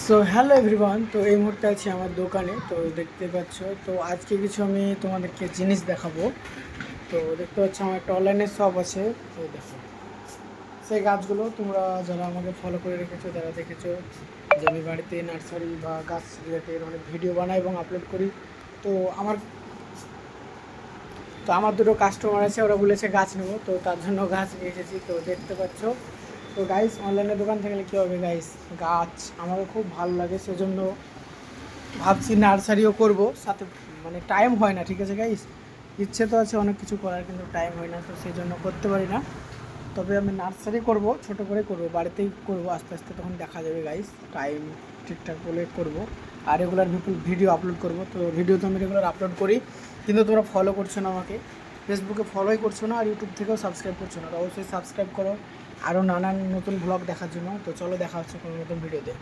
So hello everyone, তো এই মুহূর্তে আছি আমার দোকানে। তো দেখতে পাচ্ছ, তো আজকে কিছু আমি তোমাদেরকে জিনিস দেখাবো। তো দেখতে পাচ্ছ আমার একটা অনলাইনে শপ আছে। তো দেখো সেই গাছগুলো তোমরা যারা আমাকে ফলো করে রেখেছো, যারা দেখেছো যে আমি বাড়িতে নার্সারি বা গাছ রিলেটেড অনেক ভিডিও বানাই এবং আপলোড করি। তো আমার তো আমার দুটো কাস্টমার আছে, ওরা বলেছে গাছ নেবো, তো তার জন্য গাছ নিয়ে এসেছি। তো দেখতে পাচ্ছ, তো গাইস অনলাইনে দোকান থেকে কী হবে গাইস, গাছ আমাকে খুব ভালো লাগে, সেজন্য ভাবছি নার্সারিও করব সাথে। মানে টাইম হয় না, ঠিক আছে গাইস, ইচ্ছে তো আছে অনেক কিছু করার, কিন্তু টাইম হয় না, তো সেই জন্য করতে পারি না। তবে আমি নার্সারি করব, ছোট করে করব, বাড়িতেই করব, আস্তে আস্তে তখন দেখা যাবে গাইস। টাইম ঠিকঠাক বলে করব, আর রেগুলার ভিডিও আপলোড করব। তো ভিডিও তো আমি রেগুলার আপলোড করি, কিন্তু তোমরা ফলো করছো না আমাকে, ফেসবুকে ফলোই করছো না, আর ইউটিউব থেকেও সাবস্ক্রাইব করছো না। তো অবশ্যই সাবস্ক্রাইব করো আরও নানান নতুন ব্লগ দেখার জন্য। তো চলো দেখা হচ্ছে কোনো নতুন ভিডিওতে।